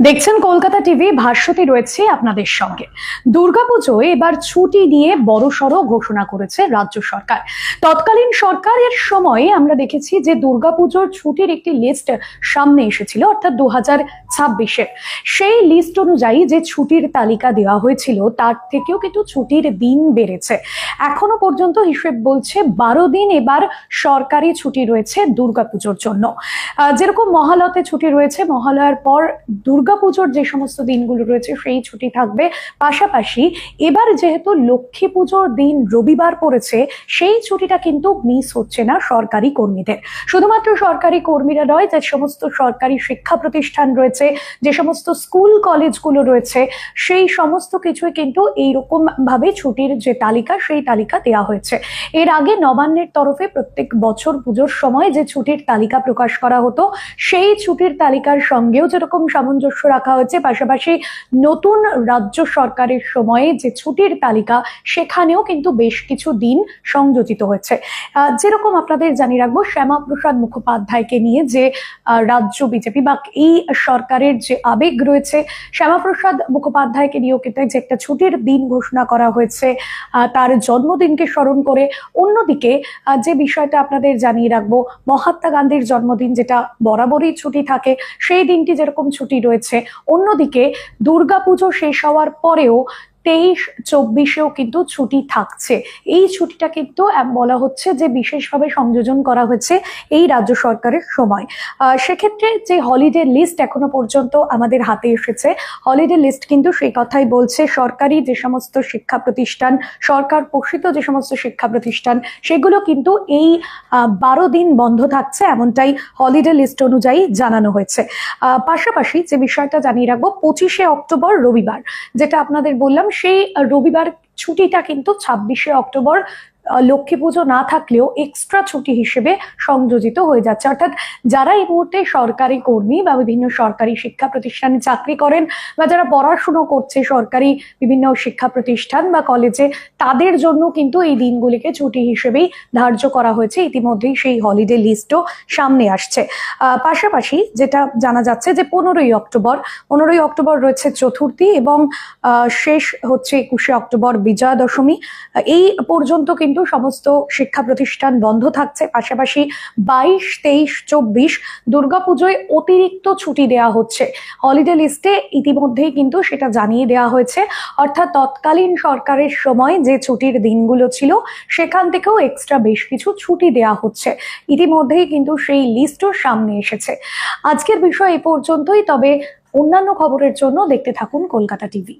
দেখছেন কলকাতা টিভি, ভাস্বতী রয়েছে আপনাদের সঙ্গে। দুর্গাপুজোয় এবার ছুটি নিয়ে বড়সড় ঘোষণা করেছে রাজ্য সরকার। তৎকালীন সরকারের সময় আমরা দেখেছি যে দুর্গাপুজোর ছুটির একটি লিস্ট সামনে এসেছিল, অর্থাৎ 2026-এর। সেই লিস্ট অনুযায়ী যে ছুটির তালিকা দেওয়া হয়েছিল তার থেকেও কিন্তু ছুটির দিন বেড়েছে। এখনো পর্যন্ত হিসেব বলছে 12 দিন এবার সরকারি ছুটি রয়েছে দুর্গাপুজোর জন্য। যেরকম মহালয়াতে ছুটি রয়েছে, মহালয়ার পর দুর্গাপুজোর যে সমস্ত দিনগুলো রয়েছে সেই ছুটি থাকবে। পাশাপাশি এবার যেহেতু লক্ষ্মী পুজোর দিন রবিবার পড়েছে, সেই ছুটিটা কিন্তু মিস হচ্ছে না সরকারি কর্মীদের। শুধুমাত্র সরকারি কর্মীরা নয়, যে সমস্ত সরকারি শিক্ষা প্রতিষ্ঠান রয়েছে, যে সমস্ত স্কুল কলেজগুলো রয়েছে, সেই সমস্ত কিছুই কিন্তু এইরকম ভাবে ছুটির যে তালিকা, সেই তালিকা দেওয়া হয়েছে। এর আগে নবান্নের তরফে প্রত্যেক বছর পুজোর সময় যে ছুটির তালিকা প্রকাশ করা হতো, সেই ছুটির তালিকার সঙ্গেও যেরকম সামঞ্জস্য রাখা হয়েছে, পাশাপাশি নতুন রাজ্য সরকারের সময়ে যে ছুটির তালিকা, সেখানেও কিন্তু বেশ কিছু দিন সংযোজিত হয়েছে। যেরকম আপনাদের জানিয়ে রাখবো, শ্যামাপ্রসাদ মুখোপাধ্যায়কে নিয়ে যে রাজ্য বিজেপি বা এই সরকারের যে আবেগ রয়েছে, শ্যামাপ্রসাদ মুখোপাধ্যায়কে নিয়েও কিন্তু যে একটা ছুটির দিন ঘোষণা করা হয়েছে তার জন্মদিনকে স্মরণ করে। অন্যদিকে যে বিষয়টা আপনাদের জানিয়ে রাখবো, মহাত্মা গান্ধীর জন্মদিন যেটা বরাবরই ছুটি থাকে, সেই দিনটি যেরকম ছুটি রয়েছে, অন্যদিকে দুর্গাপুজো শেষ হওয়ার পরেও 23-24-এও কিন্তু ছুটি থাকছে। এই ছুটিটা কিন্তু বলা হচ্ছে যে বিশেষভাবে সংযোজন করা হয়েছে এই রাজ্য সরকারের সময়। সেক্ষেত্রে যে হলিডে লিস্ট এখনো পর্যন্ত আমাদের হাতে এসেছে, হলিডে লিস্ট কিন্তু সেই কথাই বলছে, সরকারি যে সমস্ত শিক্ষা প্রতিষ্ঠান, সরকার পোষিত যে সমস্ত শিক্ষা প্রতিষ্ঠান, সেগুলো কিন্তু এই 12 দিন বন্ধ থাকছে, এমনটাই হলিডে লিস্ট অনুযায়ী জানানো হয়েছে। পাশাপাশি যে বিষয়টা জানিয়ে রাখবো, 25শে অক্টোবর রবিবার, যেটা আপনাদের বললাম, সেই রবিবার ছুটিটা কিন্তু 26শে অক্টোবর লক্ষ্মী পুজো না থাকলেও এক্সট্রা ছুটি হিসেবে সংযোজিত হয়ে যাচ্ছে। অর্থাৎ যারা এই মুহূর্তে সরকারি কর্মী বা বিভিন্ন সরকারি শিক্ষা প্রতিষ্ঠানে চাকরি করেন, বা যারা পড়াশুনো করছে সরকারি বিভিন্ন শিক্ষা প্রতিষ্ঠান বা কলেজে, তাদের জন্য কিন্তু এই দিনগুলিকে ছুটি হিসেবেই ধার্য করা হয়েছে। ইতিমধ্যেই সেই হলিডে লিস্টও সামনে আসছে। পাশাপাশি যেটা জানা যাচ্ছে যে 15ই অক্টোবর রয়েছে চতুর্থী, এবং শেষ হচ্ছে 21শে অক্টোবর বিজয়া দশমী। এই পর্যন্ত কিন্তু সমস্ত শিক্ষা প্রতিষ্ঠান বন্ধ থাকছে। পাশাপাশি 22, 23, 24 দুর্গাপুজোয় অতিরিক্ত ছুটি দেওয়া হচ্ছে। হলিডে লিস্টে ইতিমধ্যেই কিন্তু সেটা জানিয়ে দেওয়া হয়েছে, অর্থাৎ তৎকালীন সরকারের সময় যে ছুটির দিনগুলো ছিল, সেখান থেকেও এক্সট্রা বেশ কিছু ছুটি দেওয়া হচ্ছে। ইতিমধ্যেই কিন্তু সেই লিস্টও সামনে এসেছে। আজকের বিষয় এ পর্যন্তই, তবে অন্যান্য খবরের জন্য দেখতে থাকুন কলকাতা টিভি।